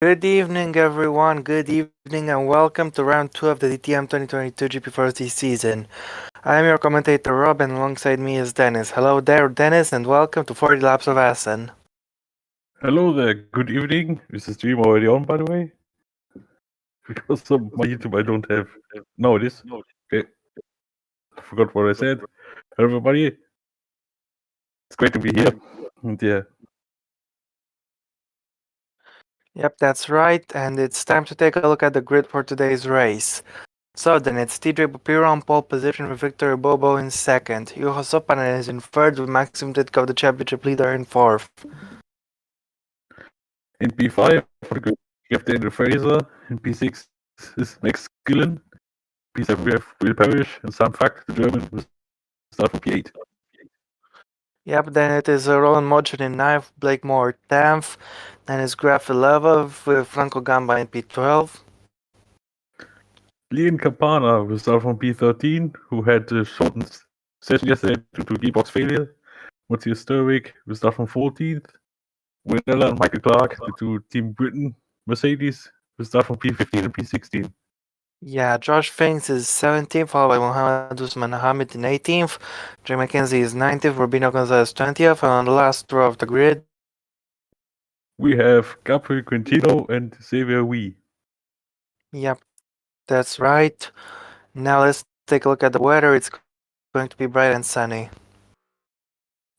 Good evening, everyone. Good evening, and welcome to round 2 of the DTM 2022 GP4 season. I am your commentator Rob, and alongside me is Dennis. Hello there, Dennis, and welcome to 40 Laps of Assen. Hello there, good evening. Is the stream already on, by the way? Because on my YouTube I don't have. No, it is. Okay. I forgot what I said. Hello, everybody. It's great to be here. And yeah. Yep, that's right, and it's time to take a look at the grid for today's race. So then it's TJ Bapiro on pole position with Victor Bobo in second. Juho Sopanen is in third with Maxim Ditka, the championship leader, in fourth. In P5, for the group, we have Daniel Fraser. In P6 is Max Gillen. P7 we have Will Parrish and Sam Fack, the German, will start from P8. Yep, then it is Roland Mochen in 9th, Blake Moore 10th, then it's Graf 11th with Franco Gamba in P12. Leon Campana will start from P13, who had a shortened session yesterday due to gearbox failure. Matthias Sturwick will start from 14th. Winella and Michael Clark, the two Team Britain Mercedes, will start from P15 and P16. Yeah, Josh Finks is 17th, followed by Mohamed Usman Hamid in 18th. Jay McKenzie is 19th, Rubino Gonzalez 20th, and on the last row of the grid, We have Gabriel Quintino and Xavier Wee. Yep, that's right. Now let's take a look at the weather. It's going to be bright and sunny.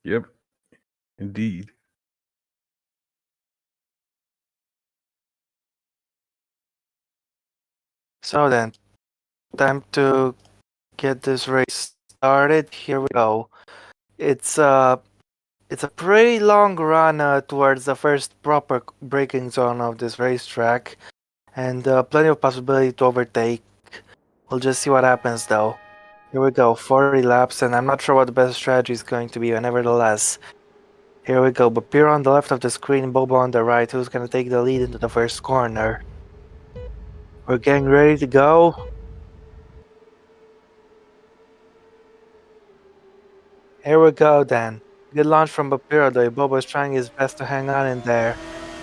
Yep, indeed. So then, time to get this race started. Here we go. It's a pretty long run towards the first proper braking zone of this racetrack, and plenty of possibility to overtake. We'll just see what happens though. Here we go, 40 laps, and I'm not sure what the best strategy is going to be, but nevertheless. Here we go, Bapiro on the left of the screen, Bobo on the right. Who's going to take the lead into the first corner? We're getting ready to go. Here we go then. Good launch from Bapiro though. Bobo is trying his best to hang on in there.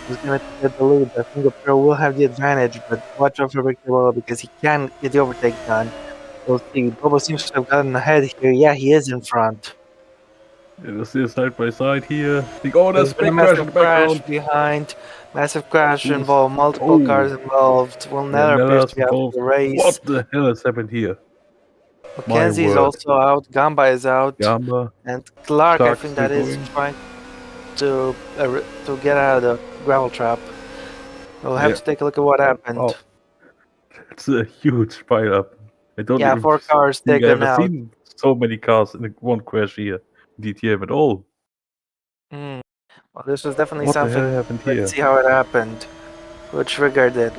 He's going to get the lead. I think Bapiro will have the advantage, but watch out for Victor Bobo because he can get the overtake done. We'll see. Bobo seems to have gotten ahead here. Yeah, he is in front. Yeah, they're still side by side here. Oh, There's there's a been a big crash in massive the crash background. behind. Massive crash Who's- involved. Multiple cars involved. Will Yeah, Neller appears Nella's to be out of involved. the race. What the hell has happened here? My Mackenzie is word. also out. Gamba is out. Gamba. And Clark, I Clark's think still that is going. trying to get out of the gravel trap. We'll have to take a look at what happened. Oh, it's a huge pile up. I don't Yeah, even 4 cars think I taken ever out. seen so many cars in one crash here in DTM at all. Well, this was definitely What the something. hell happened here? Let's see how it happened. Who triggered it?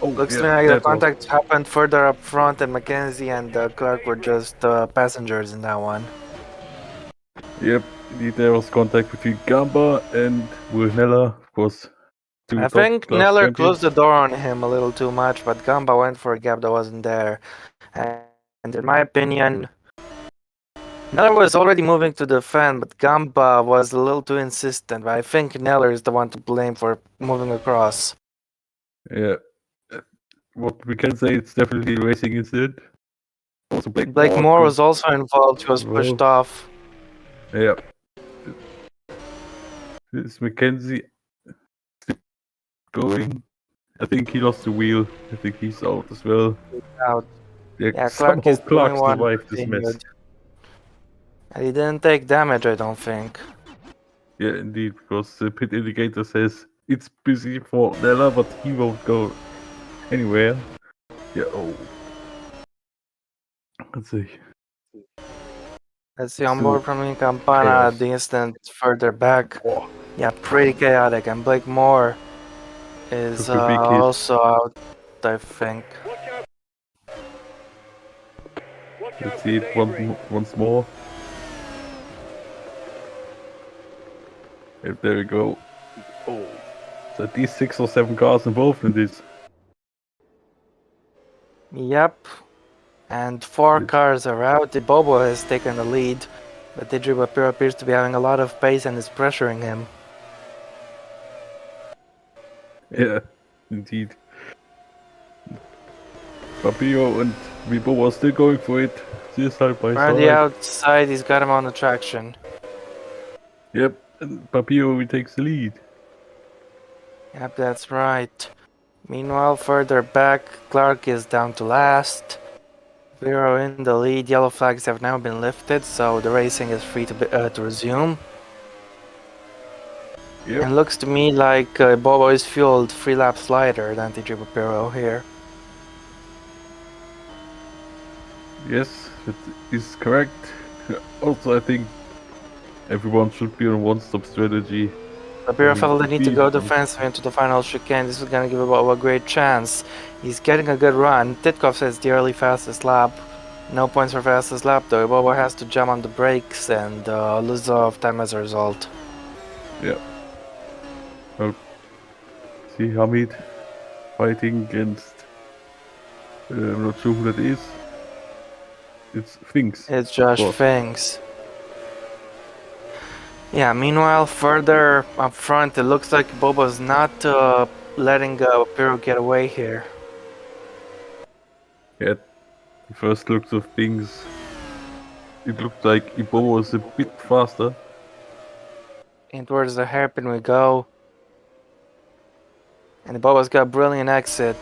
Oh, Looks yeah, to me like the that was- contact happened further up front, and Mackenzie and Clark were just passengers in that one. Yep, indeed there was contact between Gamba and Neller, of course. I think top-class Neller champions. closed the door on him a little too much, but Gamba went for a gap that wasn't there. And in my opinion, Neller was already moving to defend, but Gamba was a little too insistent. But I think Neller is the one to blame for moving across. Yeah. What we can say, it's definitely a racing incident. Also, Blake Moore was also involved. He was pushed off. Yeah. Is Mackenzie going? I think he lost the wheel. I think he's out as well. Out. Yeah, Clark is Clark doing one survived this mess. He didn't take damage, I don't think. Yeah, indeed, because the pit indicator says it's busy for Nella, but he won't go anywhere. Yeah, oh. Let's see. Let's see, on board from Campana at the instant further back. Oh. Yeah, pretty chaotic. And Blake Moore is also out, I think. Let's see it once more. Yep, there we go. Oh. So at least 6 or 7 cars involved in this. Yep. And 4 cars are out. Bobo has taken the lead, but Didri Bapiro appears to be having a lot of pace and is pressuring him. Yeah, indeed. Papillo and Vibo are still going for it. Still side by On the side. outside, he's got him on the traction. Yep, and Papillo takes the lead. Yep, that's right. Meanwhile, further back, Clark is down to last. Vero in the lead. Yellow flags have now been lifted, so the racing is free to resume. Yep, And looks to me like Bobo is fueled 3 laps lighter than TJ Papiro here. yes, that is correct. Also, I think everyone should be on one-stop strategy. Papiro Having felt the need to speed go and defensive into the final chicane. This is gonna give Bobo a great chance. He's getting a good run. Titkov says the early fastest lap. No points for fastest lap though. Bobo has to jump on the brakes and lose a lot of time as a result. yeah. Well, see Hamid fighting against. I'm not sure who that is. It's Finks. It's Josh Boss. Finks. Yeah, meanwhile, further up front, it looks like Bobo's not letting Piro get away here. Yeah, the first looks of things, it looked like Ibo was a bit faster. And towards the hairpin we go. And Bobo's got a brilliant exit.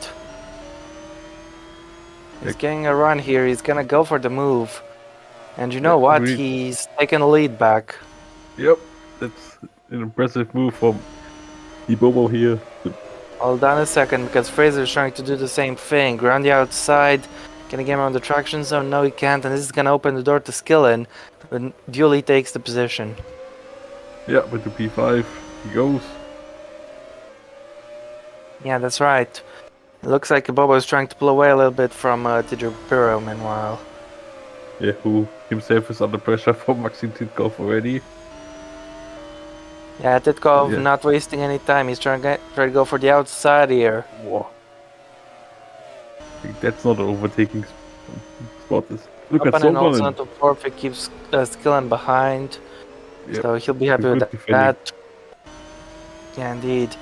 He's getting a run here. He's gonna go for the move. And you know Yeah, what? really, He's taking the lead back. yep, that's an impressive move from Ibobo here. Hold on a second, because Fraser's trying to do the same thing. Around the outside. Can he get him on the traction zone? No, he can't. And this is gonna open the door to Skillin. But Dooley takes the position. Yeah, with the P5, he goes. Yeah, that's right. It looks like Bobo is trying to pull away a little bit from Tidjo Piro meanwhile. Yeah, who himself is under pressure from Maxim Titkov already. Yeah, Titkov Yeah. not wasting any time. He's trying to go for the outside here. Whoa. I think that's not an overtaking spot. Look at Opponent also Sokonen. into fourth. He keeps Skillen behind. Yep. So he'll be happy with Good defending. that. Yeah, indeed.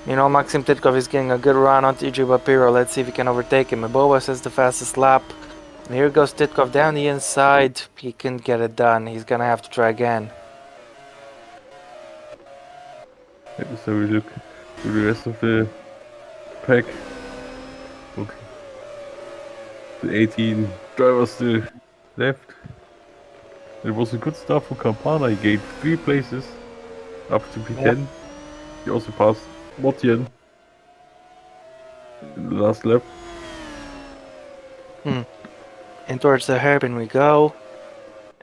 You know, Maxim Titkov is getting a good run on TJ Bapiro. Let's see if he can overtake him. Bobo says the fastest lap. And here goes Titkov down the inside. He can get it done. He's gonna have to try again. So we look to the rest of the pack. Okay. The 18 drivers to left. It was a good start for Campana. He gained 3 places up to P10. Yep. He also passed Motian in the last lap. And towards the hairpin we go.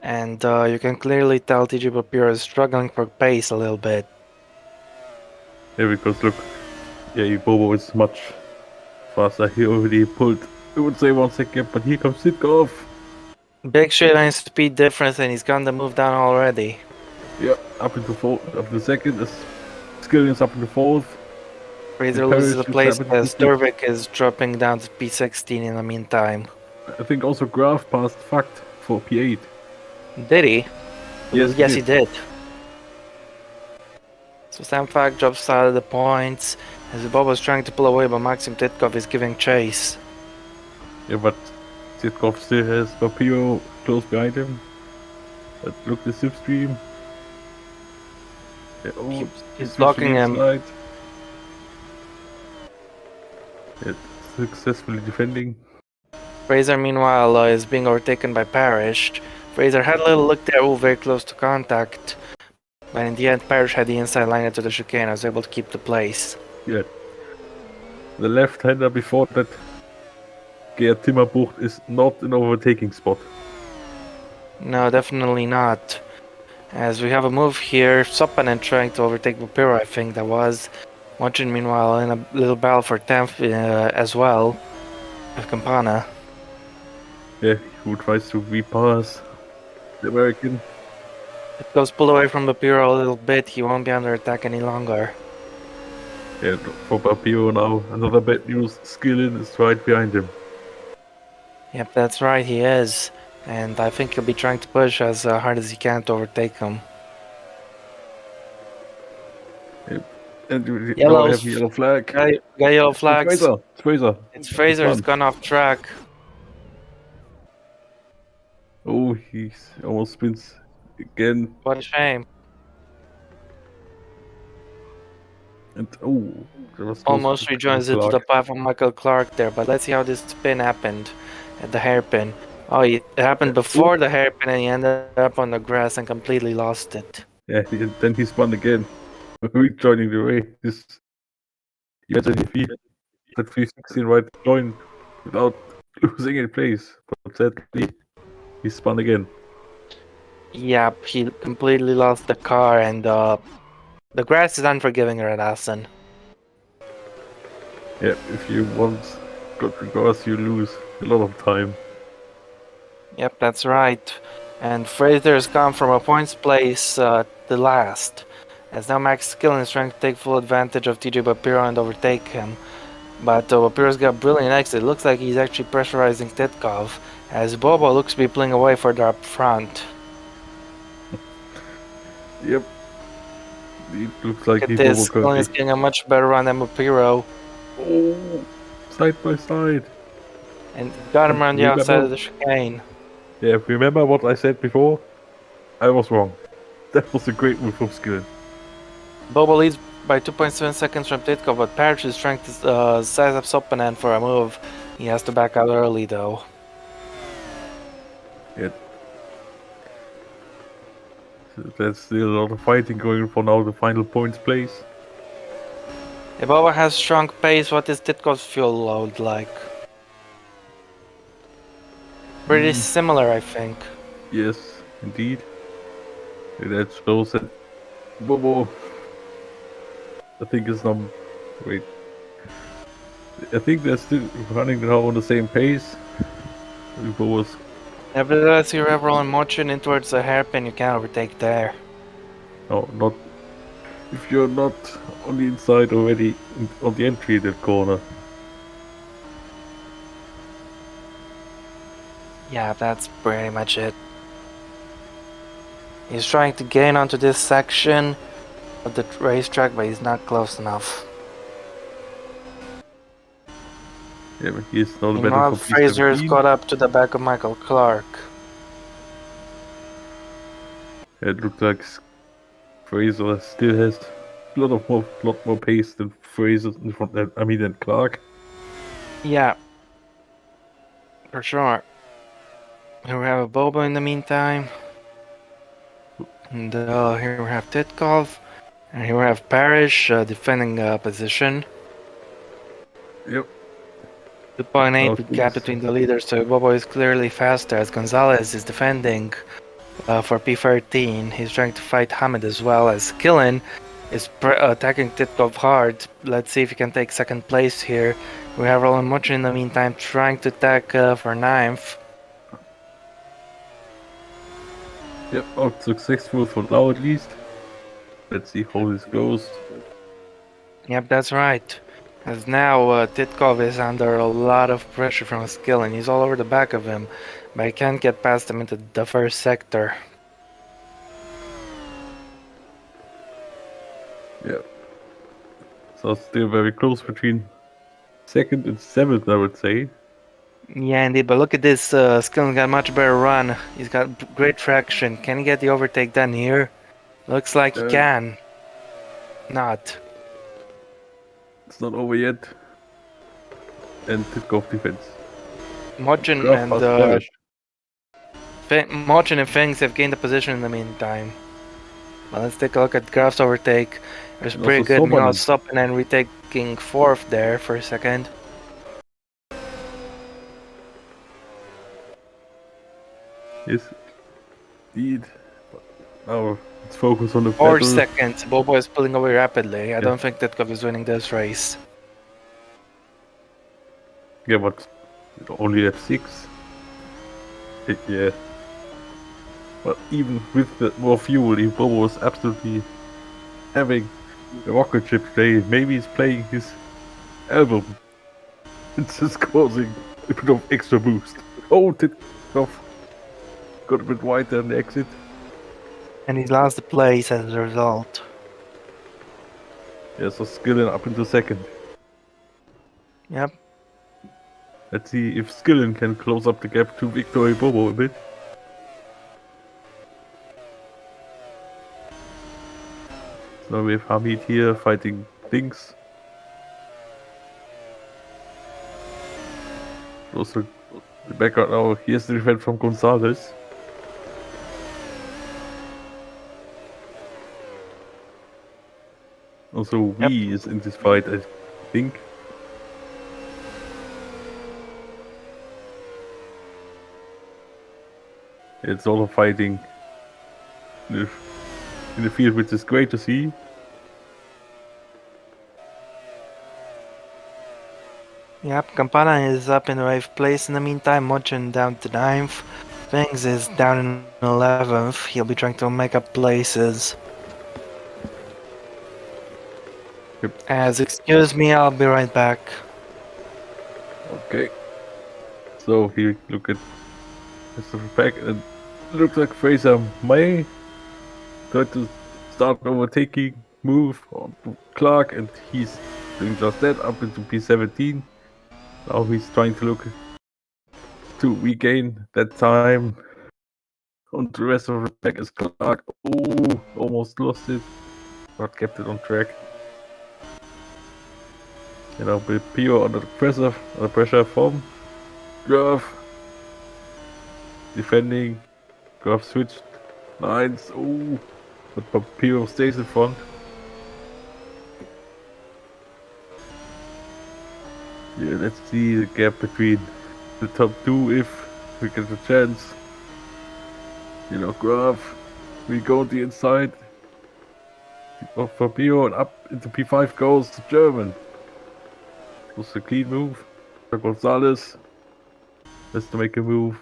And you can clearly tell TJ Bapiro is struggling for pace a little bit. Yeah, because look, yeah, Bobo is much faster. He already pulled, I would say 1 second, but here comes Sitkov. Big shit on his speed difference, and he's gone the move down already. Yeah, up into second. Skillian's up in the fourth. Fraser Parrish loses a is place up in as P6. Durvik is dropping down to P16 in the meantime. I think also Graf passed Fact for P8. Did he? Yes, he did. So Sam Fak drops out of the points as Bob was trying to pull away, but Maxim Titkov is giving chase. Yeah, but Sitkov still has Papio close behind him. But look, the slipstream. Yeah, oh, He's blocking him. Slide. Yeah, successfully defending. Fraser, meanwhile, is being overtaken by Parrish. Fraser had a little look there, very close to contact. But in the end, Parrish had the inside line into the chicane and was able to keep the place. Yeah. The left-hander before that, Gerd Timmerbucht, is not an overtaking spot. No, definitely not. As we have a move here, Sopanen trying to overtake Bupiro, I think that was. Watching meanwhile in a little battle for 10th as well, with Campana. Yeah, who tries to repass the American. It goes pull away from Bupiro a little bit, he won't be under attack any longer. Yeah, for Papio now, another bad news, Skillin is right behind him. Yep, that's right, he is. And I think he'll be trying to push as hard as he can to overtake him. Yep. And now Yellow, we have a yellow flag. got yellow flags. It's Fraser. It's Fraser who's Spun. gone off track. Oh, he almost spins again. What a shame. And oh, that was close Almost to rejoins it to the Clark. path of Michael Clark there, but let's see how this spin happened at the hairpin. Oh, it happened before the hairpin and he ended up on the grass and completely lost it. Yeah, then he spun again, rejoining the race. Imagine if he that 316 right join without losing any place. But sadly, he spun again. Yep, he completely lost the car and the grass is unforgiving at Assen. Yeah, if you once got the grass, you lose a lot of time. Yep, that's right. And Fraser's gone from a points place to last. As now Max Skillen is trying to take full advantage of TJ Bapiro and overtake him. But Bapiro's got a brilliant exit. It looks like he's actually pressurizing Titkov, as Bobo looks to be pulling away further up front. Yep. It looks like Look he at this, will Skillen is getting a much better run than Bapiro. Oh, side by side. And got him around the Remember- outside of the chicane. Yeah, remember what I said before? I was wrong. That was a great move from Skillen. Bobo leads by 2.7 seconds from Titkov, but Parrish is trying to size up Sopanen for a move. He has to back out early though. Yeah. So there's still a lot of fighting going for now, the final points place. If Bobo has strong pace, what is Titkov's fuel load like? Pretty similar, I think. Yes, indeed. That shows that Bobo, I think is wait. I think they're still running now on the same pace. Bobo's Nevertheless, you have rolling motion in towards the hairpin, you can't overtake there. no, not if you're not on the inside already on the entry of that corner. Yeah, that's pretty much it. He's trying to gain onto this section of the racetrack, but he's not close enough. Yeah, but he's not a Meanwhile, battle for Fraser's P17. caught up to the back of Michael Clark. It looks like Fraser still has a lot more pace than Fraser in front. Than Clark. Yeah, for sure. Here we have a Bobo in the meantime. And here we have Titkov. And here we have Parrish defending position. Yep. 2.8 gap between the leaders, so Bobo is clearly faster as Gonzalez is defending for P13. He's trying to fight Hamid as well as Killen is attacking Titkov hard. Let's see if he can take second place here. We have Roland Much in the meantime trying to attack for 9th. Yep, out successful for now at least. Let's see how this goes. Yep, that's right. As now Titkov is under a lot of pressure from Skillen. He's all over the back of him, but he can't get past him into the first sector. Yeah. So still very close between second and seventh, I would say. Yeah, indeed, but look at this. Skillen's got a much better run. He's got great traction. Can he get the overtake done here? Looks like he can. Not. It's not over yet. And Titkov defense. Mochin and Mochin and Fangs have gained the position in the meantime. Well, let's take a look at Graf's overtake. It was And pretty also good. Meanwhile, Sopanen. stopping and retaking 4th there for a second. Yes, indeed. Now let's focus on the 4 battle. seconds. Bobo is pulling away rapidly. I don't think Titkov is winning this race. Yeah, but only at 6. Yeah. But even with the more fuel, if Bobo was absolutely having a rocket ship today, maybe he's playing his album. It's just causing a bit of extra boost. Oh, Titkov got a bit wider in the exit. And he lost the place as a result. Yeah, so Skillen up into second. Yep. Let's see if Skillen can close up the gap to Victory Bobo a bit. So we have Hamid here fighting things. Also, the background now, here's the defense from Gonzalez. Also, Yep. V is in this fight, I think. It's all fighting in the field, which is great to see. Yep. Campana is up in 8th place. In the meantime, Mochin down to 9th. Vings is down in 11th. He'll be trying to make up places. Yep. As excuse me, I'll be right back. Okay. So here, look at Mr. Pack, and it looks like Fraser may try to start overtaking move on to Clark, and he's doing just that up into P17. Now he's trying to look to regain that time on the rest of the pack as Clark. Oh, almost lost it, but kept it on track. You know, with Pio under pressure from Graf. Defending. Graf switched lines. Oh, but Pio stays in front. Yeah, let's see the gap between the top two if we get a chance. You know, Graf, we go on the inside of Fabio and up into P5 goes the German. It was a clean move. Gonzalez has to make a move.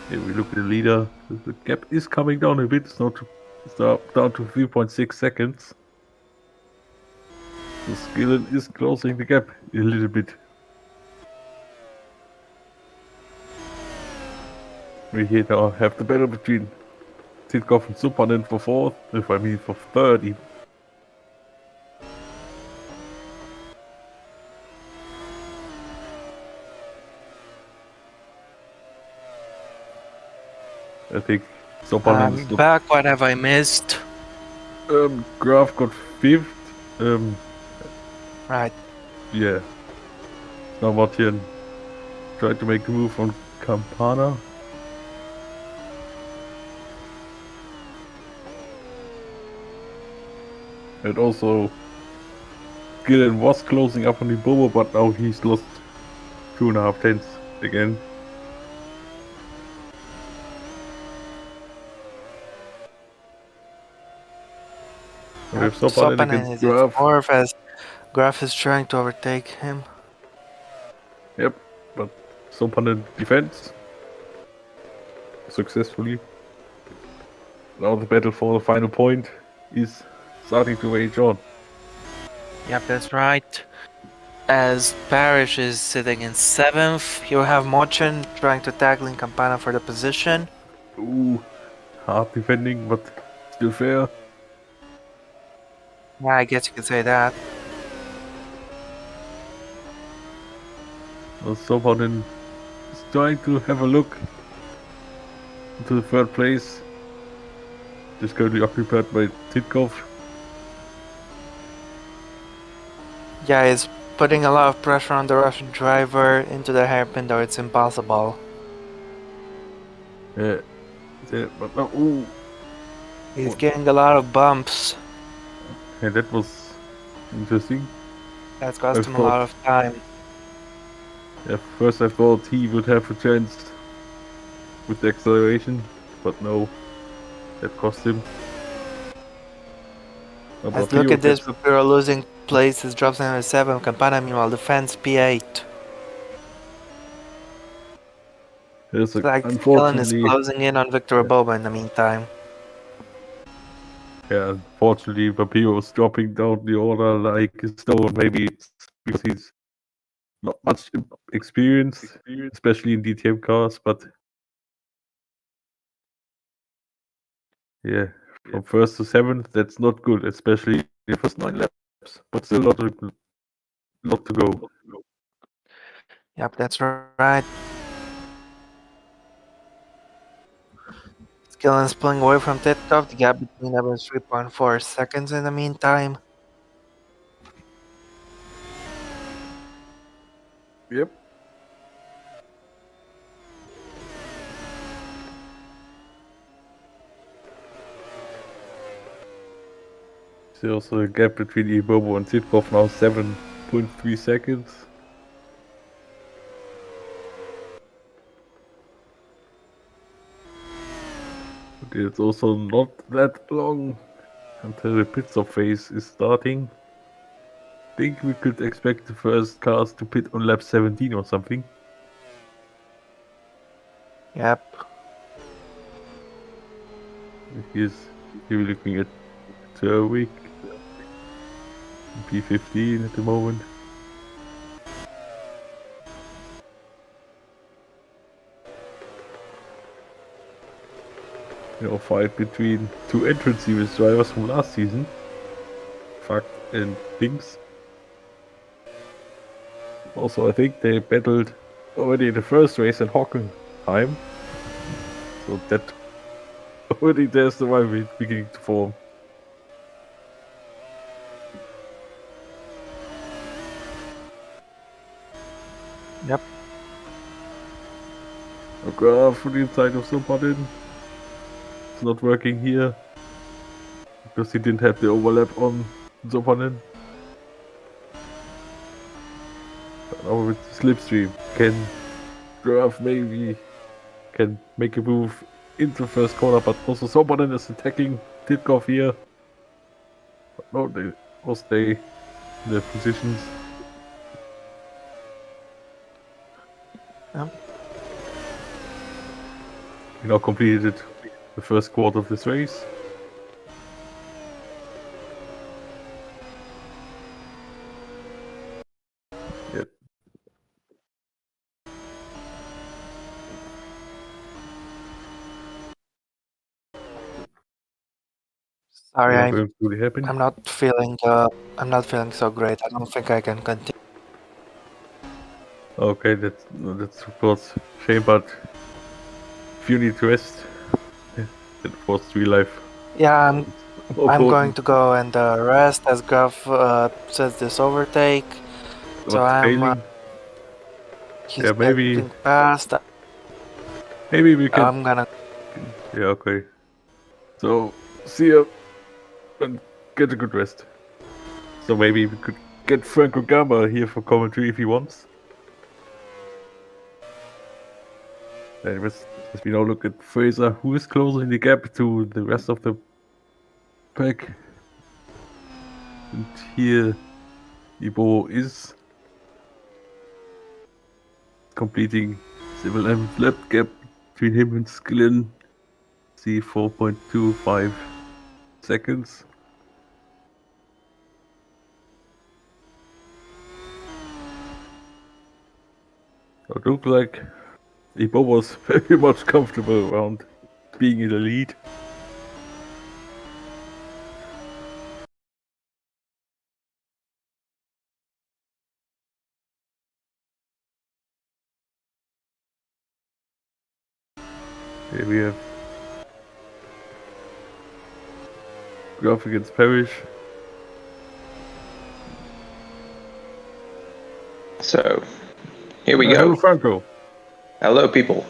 Here we look at the leader. The gap is coming down a bit. It's now down to 3.6 seconds. So Skillen is closing the gap a little bit. We here now have the battle between Titkov and Supanen for fourth, if I mean for third even. I think Supanen is I'm back. What have I missed? Graf got fifth. Right. Yeah. Now Martin tried to make a move on Campana. And also Gillen was closing up on the Bobo, but now he's lost 2.5 tenths again. We have Sopanen Sopanen against is in Graf. 4th as Graf is trying to overtake him. Yep, but Sopanen defends successfully. Now the battle for the final point is starting to rage on. Yep, that's right. As Parrish is sitting in 7th, you have Mochin trying to tackling Campana for the position. Ooh, hard defending, but still fair. Yeah, I guess you could say that. Sopanen is trying to have a look into the third place. Just currently occupied by Titkov. Yeah, he's putting a lot of pressure on the Russian driver into the hairpin, though it's impossible. Yeah, but now, ooh. He's getting a lot of bumps. Yeah, that was interesting. That's cost him a lot of time. Yeah, first I thought he would have a chance with the acceleration, but no, that cost him. Let's look at this. We're losing places, drops down to 7. Campana, meanwhile, defense P8. It's like Skillen is unfortunately, closing in on Victor Boba in the meantime. yeah, unfortunately, Papio is dropping down the order like a stone. Maybe it's because he's not much experienced, especially in DTM cars, but yeah, from first to seventh, that's not good, especially the first 9 laps, but still lot to go. Yep, that's right. Skillen's pulling away from Titov. The gap between them is 3.4 seconds in the meantime. Yep. There's a gap between Ibobo and Zitkov now 7.3 seconds. But it's also not that long until the pit stop phase is starting. I think we could expect the first cars to pit on lap 17 or something. Yep. Here we're looking at Turwick, P15 at the moment. Fight between two entrance series drivers from last season, Fuck and Things. Also, I think they battled already in the first race in Hockenheim, so that already there's the rivalry beginning to form. Yep. A graph for the inside of Sopanin. It's not working here because he didn't have the overlap on Sopanin. Now with Slipstream, can Graf maybe can make a move into first corner, but also Sopanin is attacking Titkov here. But no, they will stay in their positions. Yep. We now completed the first quarter of this race. Yep. Sorry, Yeah, going to happen. I'm not feeling so great. I don't think I can continue. Okay, that's of course shame, but if you need to rest, then of course real life. Yeah, I'm going Important. to go and rest as Graf says this overtake. So What's failing? he's Yeah, getting past. maybe we can. I'm gonna. Yeah, okay. So see ya and get a good rest. So maybe we could get Franco Gamba here for commentary if he wants. Anyways, as we now look at Fraser, who is closing the gap to the rest of the pack. And here Ibo is completing Civil M's lap gap between him and Skillen. See 4.25 seconds. It looked like Ibo was very much comfortable around being in the lead. Here we have Graf against Parrish. So, here we go. Hello, Franco. Hello, people.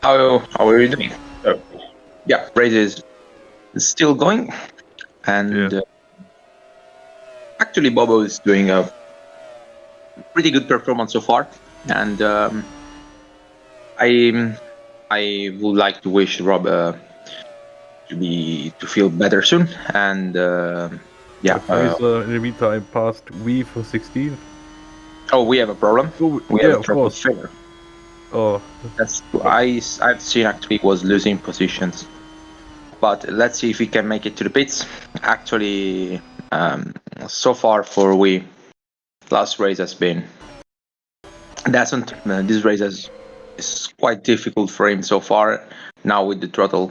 How are you doing? So, yeah, race is still going, and actually, Bobo is doing a pretty good performance so far, and I would like to wish Rob to feel better soon, and yeah. Fraser in the meantime passed we for 16th. Oh, we have a problem. We have a problem with Fair. Oh, that's I've seen actually was losing positions, but let's see if he can make it to the pits. Actually, so far for we, last race has been this race is quite difficult for him so far. Now with the throttle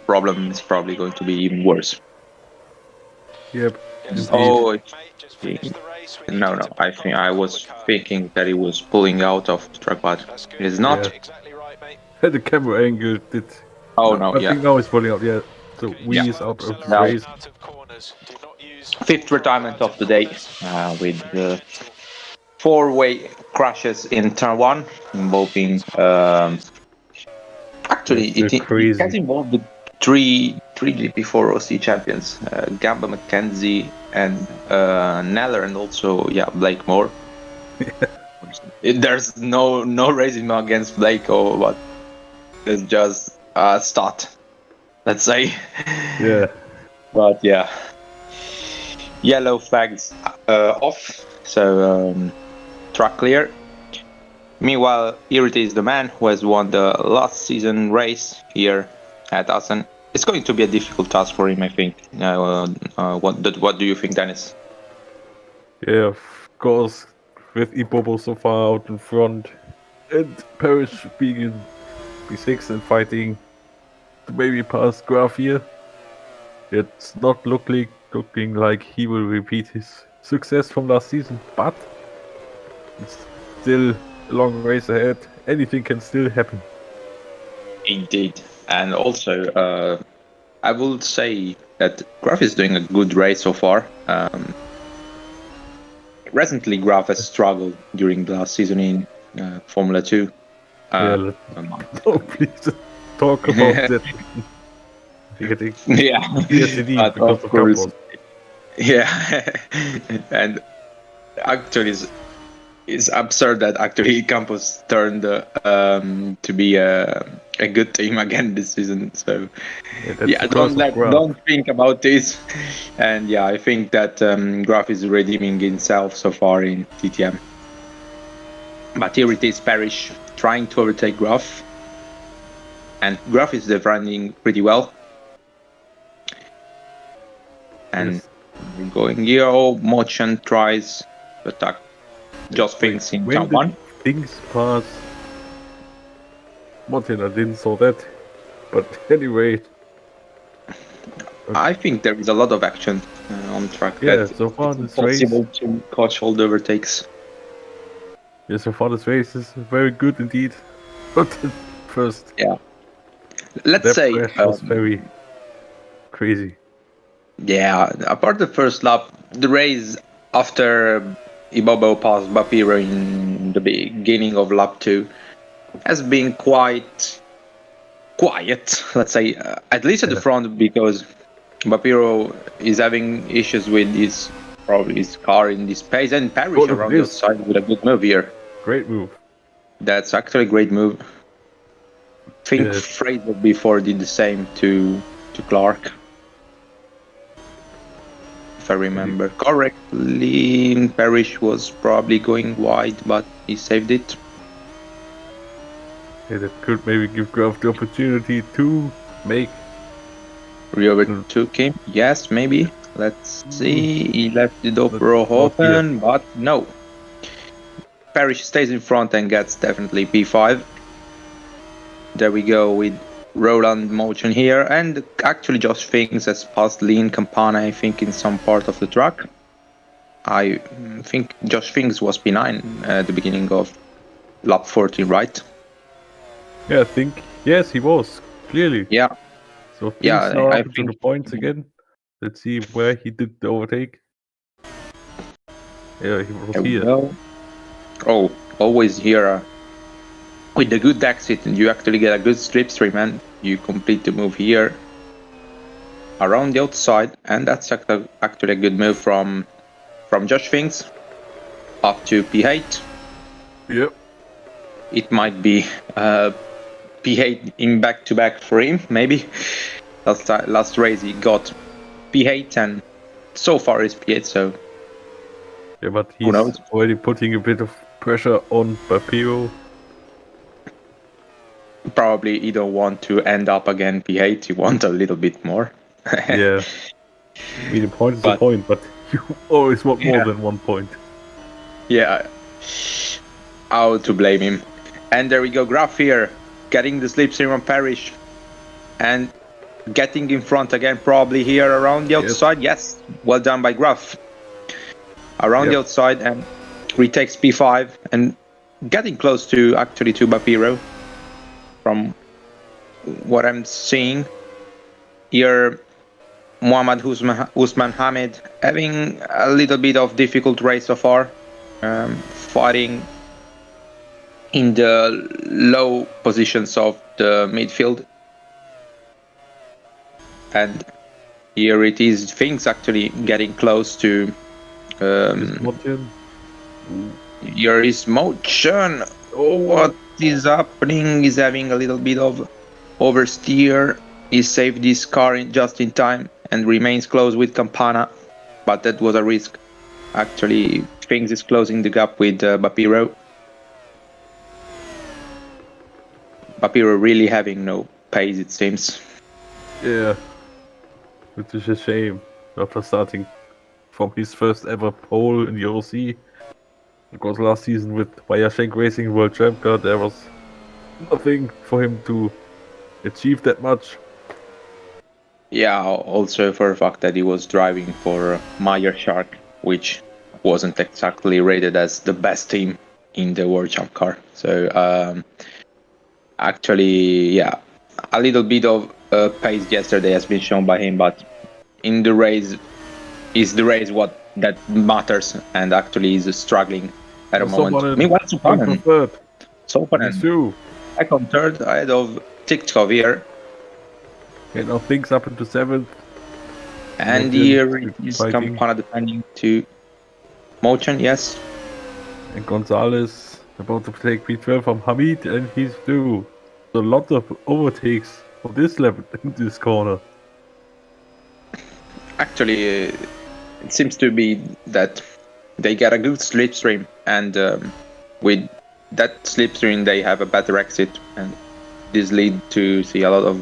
problem is probably going to be even worse. Yep. Indeed. Oh, no. I think I was thinking that he was pulling out of the track, but it is not. Yeah. The camera angle did. Oh no, I yeah. think now it's falling out. Yeah. So we Yeah. is out of this Now- race. Fifth retirement of the day with the four-way crashes in turn one, involving actually That's it crazy. has involved the three GP4 OC champions, Gamba, McKenzie, and Neller, and also Blake Moore. There's no racism against Blake or what. It's just a start, let's say. Yeah. But yeah, yellow flags off, so track clear. Meanwhile, here it is, the man who has won the last season race here at Assen. It's going to be a difficult task for him, I think. What do you think, Dennis? Yeah, of course, with Ibobo so far out in front, and Parrish being in P6 and fighting to maybe pass Graf here, it's not looking like he will repeat his success from last season, but it's still a long race ahead. Anything can still happen. Indeed. And also, I will say that Graf is doing a good race so far. Recently, Graf has struggled during the last season in Formula 2. Yeah, oh, please talk about that. Getting Yeah, PSCD but because of course, Campos. yeah, and actually, it's absurd that actually Campos turned to be a good team again this season. So That's because of Graf. don't think about this. And yeah, I think that Graf is redeeming himself so far in DTM. But here it is, Parrish trying to overtake Graf, and Graf is defending pretty well. And Yes. going here, Motion tries to attack just things in When turn did one. things pass? Martin, I didn't saw that. But anyway, I think there is a lot of action on track. yeah, that so far it's this race, impossible to catch all the overtakes. yeah, so far this race is very good indeed. But the first Let's lap say, crash was very crazy. yeah, apart the first lap, the race after Ibobo passed Bapiro in the beginning of lap 2 has been quite quiet, let's say, at least at the front, because Bapiro is having issues with his car in this pace, and Parrish around the outside with a good move here. Great move. That's actually a great move. I think Fraser before did the same to Clark, if I remember correctly. Parrish was probably going wide, but he saved it. Yeah, that could maybe give Graf the opportunity to make Re-overtook him. Yes, maybe. Let's see. He left the door open, but no. Parrish stays in front and gets definitely P5. There we go with Roland Motion here, and actually Josh Finks has passed Lean Campana, I think, in some part of the track. I think Josh Finks was P9 at the beginning of lap 14, right? Yeah, I think yes, he was clearly. Yeah. So now up to the points again. Let's see where he did the overtake. Yeah, he was here. Oh, always here. With the good exit, you actually get a good slipstream, and you complete the move here around the outside, and that's actually a good move from Josh Finks up to P8. Yep. It might be P8 in back-to-back for him, maybe. Last race he got P8, and so far is P8, so... Yeah, but he's already putting a bit of pressure on Bapiro. Probably he don't want to end up again P8, he wants a little bit more. Yeah. I mean, the point is the point, but you always want more than 1 point. Yeah. How to blame him. And there we go, Graf here, getting the slipstream on Parrish. And getting in front again, probably here around the outside. Yes, well done by Graf. Around the outside and retakes P5 and getting close to actually to Bapiro from what I'm seeing. Here, Mohammad Usman Hamid having a little bit of difficult race so far, fighting in the low positions of the midfield. And here it is, things actually getting close to here is Motion. What is happening? He's having a little bit of oversteer. He saved his car just in time and remains close with Campana, but that was a risk. Actually, things is closing the gap with Bapiro. Bapiro really having no pace, it seems. Yeah, which is a shame after starting from his first ever pole in the OC. Because last season with Vyashenk Racing World Champ Car, there was nothing for him to achieve that much. Yeah, also for the fact that he was driving for Meyer Shark, which wasn't exactly rated as the best team in the World Champ Car. So actually, yeah, a little bit of pace yesterday has been shown by him, but in the race, is the race what that matters, and actually is struggling at the moment. Meanwhile, Sopanen, second, third ahead of Tikhov here. Okay, now things up into 7th. And here it is Campana defending to Motion, yes. And Gonzalez about to take P12 from Hamid, and he's through. So a lot of overtakes of this level in this corner. Actually, it seems to be that they get a good slipstream, and with that slipstream they have a better exit, and this lead to see a lot of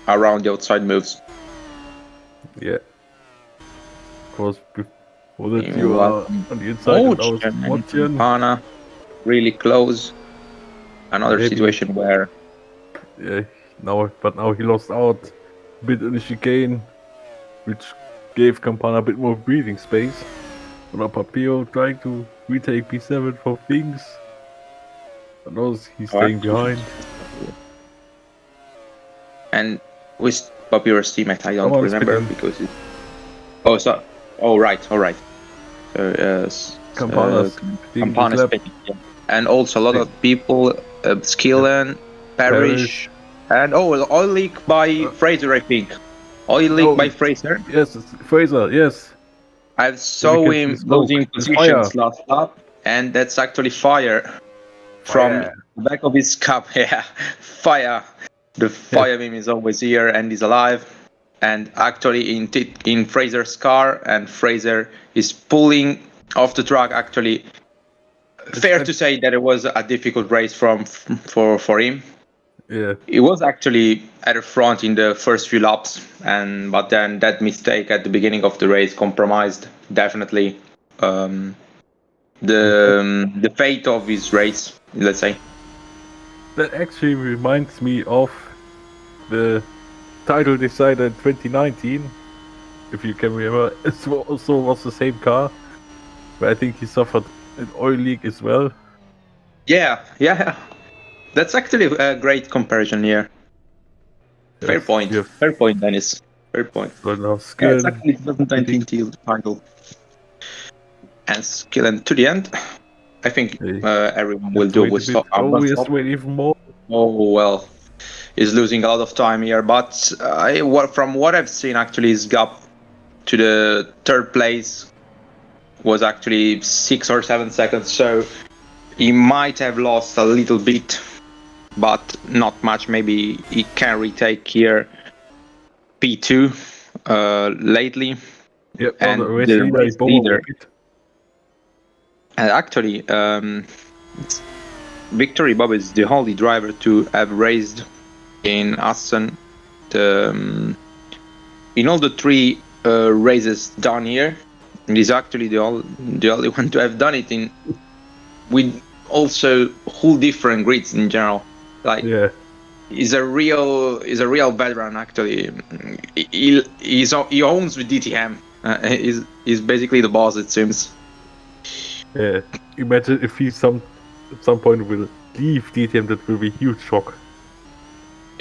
around the outside moves. Yeah. Of course, before that you are on the inside, and Pana really close. Another situation where yeah, now he lost out a bit in the chicane, which gave Campana a bit more breathing space. But now Papio trying to retake P7 for things. But now he's staying behind. And with Papio's teammate, I don't remember because it... Alright. So Campana's picking. Yeah. And also a lot of people, Skillen, Parrish, and oil leak by Fraser, I think. Oil leak by Fraser. Yes, Fraser, yes. I saw him losing positions last lap, and that's actually fire from the back of his cup. Yeah, fire. The fire meme is always here and is alive. And actually in Fraser's car, and Fraser is pulling off the track. Actually, fair to say that it was a difficult race for him. Yeah, it was actually at the front in the first few laps, but then that mistake at the beginning of the race compromised definitely the fate of his race, let's say. That actually reminds me of the title decider in 2019, if you can remember. It also was the same car, but I think he suffered an oil leak as well. Yeah. That's actually a great comparison here. Yes, fair point, Dennis. Fair point. It's actually 2019 title. And Skillen to the end. I think everyone will do with stop. Even more. Oh well, he's losing a lot of time here. But from what I've seen, actually, his gap to the third place was actually 6 or 7 seconds. So he might have lost a little bit, but not much. Maybe he can retake here P2 lately. Yep, and the race leader. And actually, Victory Bob is the only driver to have raced in Assen in all the 3 races down here. And he's actually the only one to have done it with also whole different grids in general. Like He's a real veteran. Actually, he owns the DTM. He's basically the boss, it seems. Yeah. Imagine if he at some point will leave DTM, that will be a huge shock.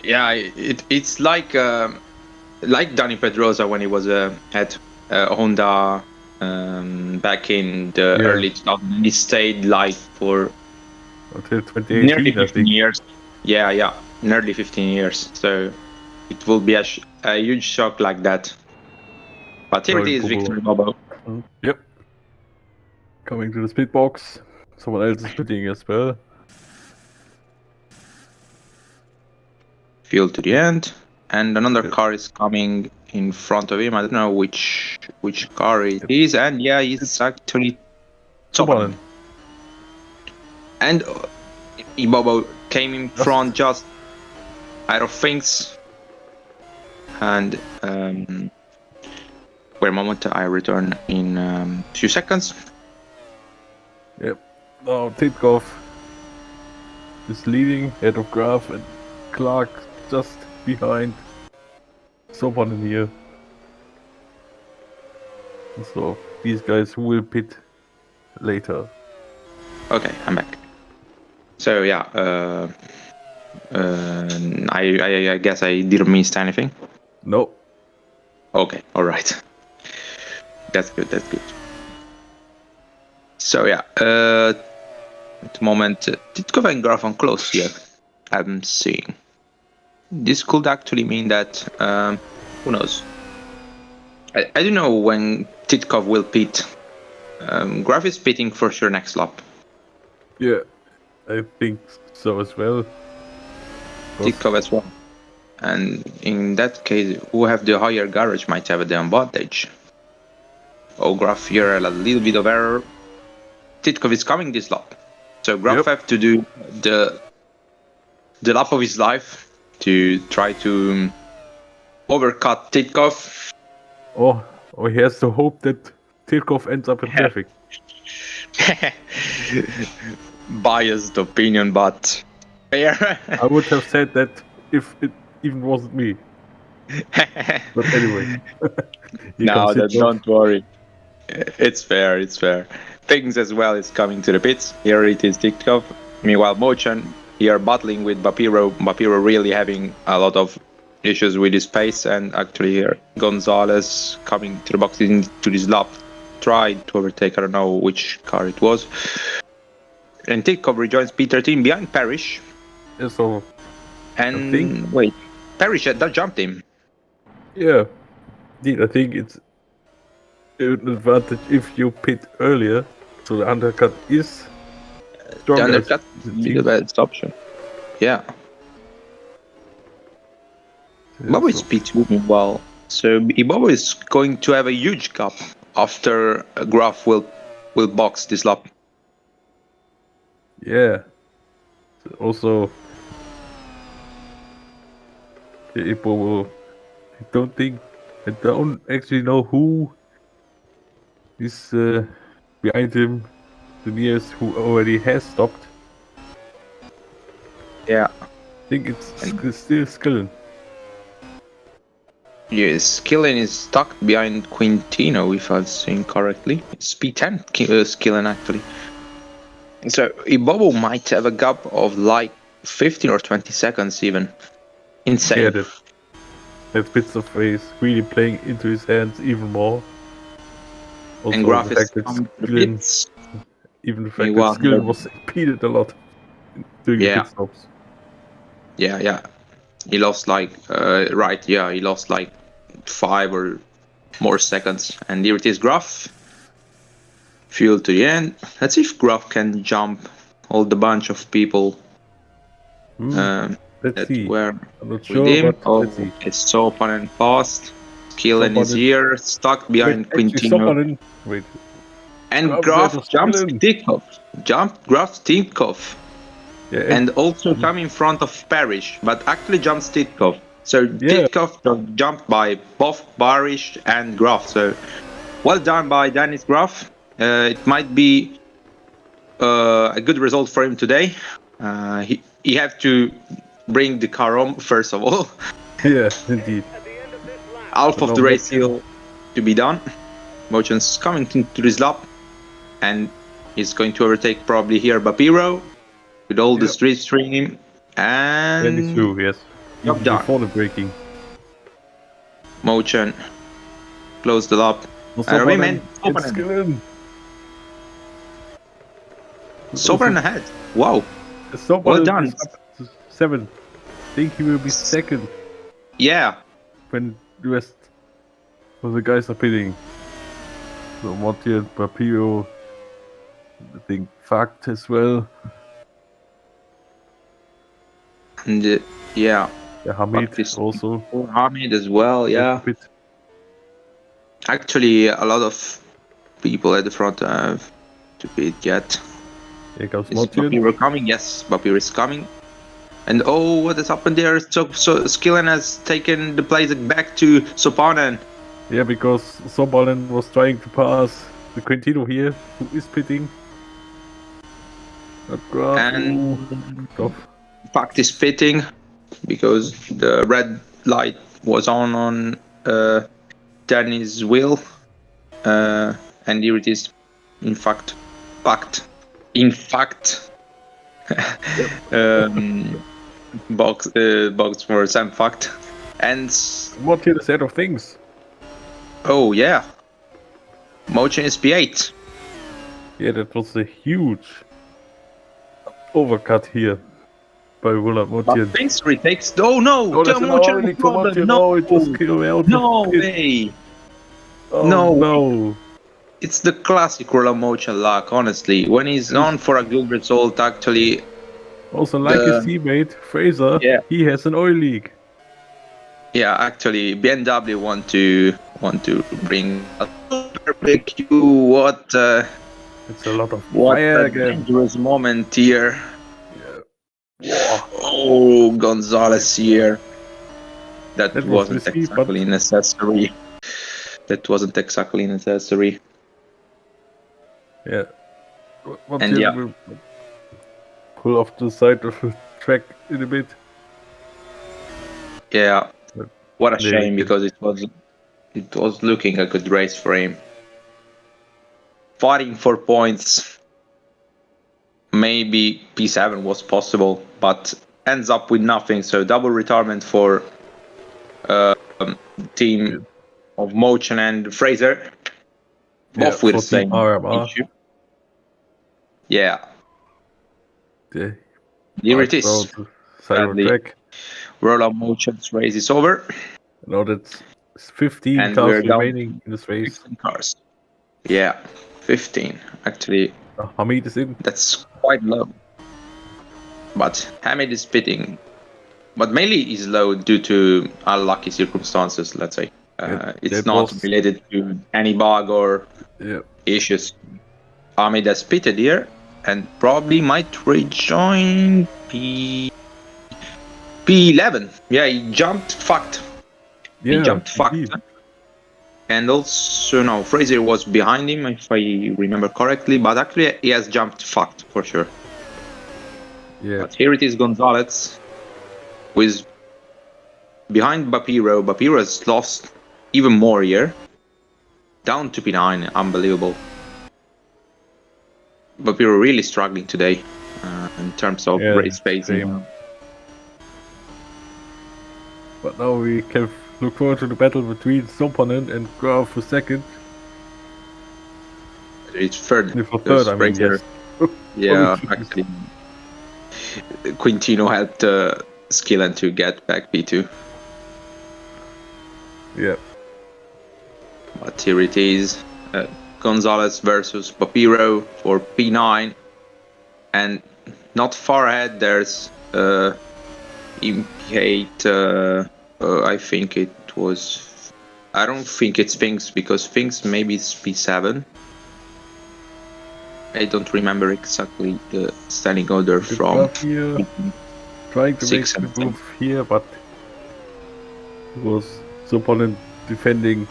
Yeah, it's like Dani Pedrosa when he was at Honda back in the early 2000s. He stayed like for Until nearly 2018, I 15 think. years. Yeah, nearly 15 years. So it will be a huge shock like that. But here it is, Victor Bobo. Yep. Coming to the split box. Someone else is splitting as well. Fuel to the end. And another car is coming in front of him. I don't know which car it is. And yeah, it's actually Topanen. And Ibobo came in front just out of things. And wait a moment, I return in a few seconds. Yep. Now Titkov is leading ahead of Graf, and Clark just behind Sopanen here. So these guys will pit later. Okay, I'm back. So yeah, I guess I didn't miss anything. No. Okay, all right. That's good. So yeah, at the moment, Titkov and Graf are close here. I'm seeing. This could actually mean that who knows? I don't know when Titkov will pit. Graf is pitting for sure next lap. Yeah, I think so as well. Titkov as well. And in that case, who have the higher garage might have the advantage. Oh, Graf here, a little bit of error. Titkov is coming this lap. So Graf have to do the lap of his life to try to overcut Titkov. Oh, he has to hope that Titkov ends up in traffic. Biased opinion, but fair. I would have said that if it even wasn't me. But anyway. No, don't worry. It's fair. Things as well is coming to the pits. Here it is Titkov. Meanwhile, Mochan here battling with Bapiro. Bapiro really having a lot of issues with his pace, and actually here Gonzalez coming to the box into this lap, tried to overtake, I don't know which car it was. And Titkov rejoins P13 behind Parrish. Yeah, so and wait, Parrish that jumped him. Yeah, I think it's an advantage if you pit earlier, so the undercut is stronger. The undercut is the best option. Yeah. Bobo is P2 well, so Bobo is going to have a huge gap after Graf will box this lap. Yeah. Also, Bobo, I don't actually know who is behind him, the nearest who already has stopped. Yeah. I think it's still Skillen. Yes, Skillen is stuck behind Quintino, if I've seen correctly. It's P10 Skillen actually. So Bobo might have a gap of like 15 or 20 seconds even. Insane. Yeah, that bits of race really playing into his hands even more. Also, and Graf is even the fact that Skillen was impeded a lot during the pit stops. Yeah. He lost like he lost like 5 or more seconds. And here it is, Graf. Fuel to the end. Let's see if Graf can jump all the bunch of people. Let's see. Were I'm not sure, but let's see. It's Sopanen fast. Skillen is here, stuck behind Quintino. Wait. And Graf jumps Titkov. Graf Titkov. Yeah, and also come in front of Parrish, but actually jumps Titkov. So Titkov jumped by both Parrish and Graf. So well done by Dennis Graf. It might be a good result for him today. He have to bring the car home, first of all. Yeah, indeed. Half of No, the race Motion. still to be done. Motion's coming into this lap, and he's going to overtake probably here Bapiro with all the Yep. street stream. That is And true, yes. job Even done. before the braking. Motion close the lap. Sopanen, Sopanen. it's Skillen. Sopanen ahead. Wow. Sopanen Well done. is up to 7. I think he will be second Yeah. when the rest of the guys are pitting. So Montiel, Papio, I think Fact as well. And yeah. Yeah, Hamid Fact is- also. Hamid as well. Yeah. Pit. Actually, a lot of people at the front have to pit yet. Here comes Is Montiel. Bapiro coming? Yes, Bapiro is coming. And oh, what has happened there? So Skillen has taken the place back to Sopanen. Yeah, because Sopanen was trying to pass the Quintino here, who is pitting. Not Graf. And Graf. Fact is pitting because the red light was on Danny's wheel. And here it is. In fact, box for Sam Fact. And Montiel is ahead of things. oh yeah, Motion is P8. Yeah, that was a huge overcut here by Roland But Montiel. things retakes. Oh no, Oh, that's an Motion already has for problem. Montiel. No, No, it was Kilo out. no of pit. way. Oh, no. no. It's the classic Roland Motion luck, honestly. When he's on for a good result, actually, Also, like his teammate Fraser, Yeah. he has an oil leak. yeah, actually, BMW want to bring a barbecue. What It's a lot of what fire a again. dangerous moment here. Yeah. Oh, Gonzalez here. That That was wasn't risky, exactly necessary. That wasn't exactly necessary. Yeah. And Montiel yeah. will pull off the side of the track in a bit. Yeah. But What a they shame, did. because it was looking a good race for him. Fighting for points. Maybe P7 was possible, but ends up with nothing. So double retirement for team of Motion and Fraser. Both with the for Team same RMR. issue. Yeah, The here it is. side of the Sadly. track. Roland Motion's race is over. Now that's 15 And cars we're down remaining in this race. 15 cars. Yeah, 15. Actually, Hamid is in. that's quite low. But Hamid is pitting. But mainly is low due to unlucky circumstances, let's say. It's that not was- related to any bug or Yeah. issues. Hamid has pitted here and probably might rejoin P11. Yeah, he jumped fucked. Yeah. He jumped fucked. indeed. And also, no, Fraser was behind him, if I remember correctly, but actually he has jumped fucked for sure. Yeah. But here it is, Gonzalez, who is behind Bapiro. Bapiro has lost even more here. Down to P9, unbelievable. Bapiro really struggling today in terms of Yeah, race pace. same. But now we can look forward to the battle between Sopanen and Graf for second. It's third. Yeah, for because third, I mean, Fraser- yes. Yeah, Apologies. actually, Quintino helped Skillen to get back P2. Yeah. But here it is, Gonzalez versus Papiro for P9, and not far ahead there's Impate, I think it was, I don't think it's Finks, because Finks maybe it's P7. I don't remember exactly the standing order Good from Graf here, trying to make 6 the and move here, but it was Sopanen defending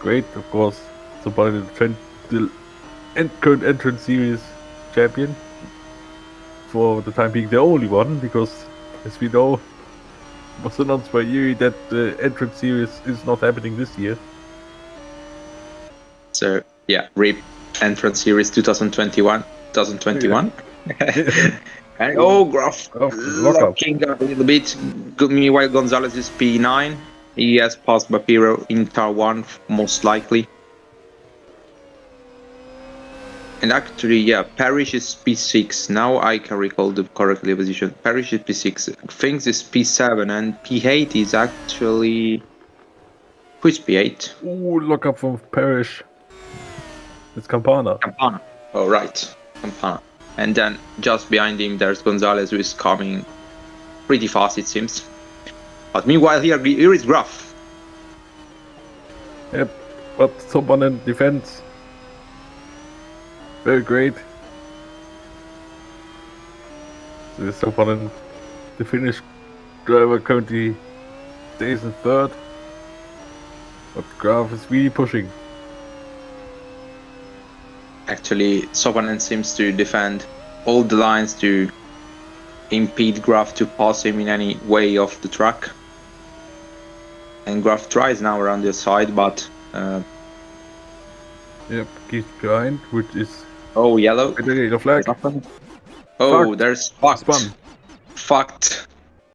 great, of course. Sopanen defend the current entrance series champion for the time being, the only one, because as we know, was announced by Yuri that the entrance series is not happening this year. So yeah, RIP entrance series 2021. 2021. And Graf Lockup. locking up a little bit. Meanwhile, Gonzalez is P9. He has passed Bapiro in car 1, most likely. And actually, yeah, Parrish is P6. Now I can recall the correctly position. Parrish is P6. Things is P7, and P8 is actually... Who is P8? Ooh, lock up from Parrish. It's Campana. Campana. Oh, right. Campana. And then just behind him, there's Gonzalez, who is coming pretty fast, it seems. But meanwhile, here is Graf. Yep, but someone in defense. Very great. So there's someone in the Finnish driver currently stays in third. But Graf is really pushing. Actually, Sovanen seems to defend all the lines to impede Graf to pass him in any way off the track. And Graf tries now around the side, but... Yep, keeps behind, which is... Oh, yellow. Yellow flag. Oh, Fucked. there's fucked. Spun. Fucked.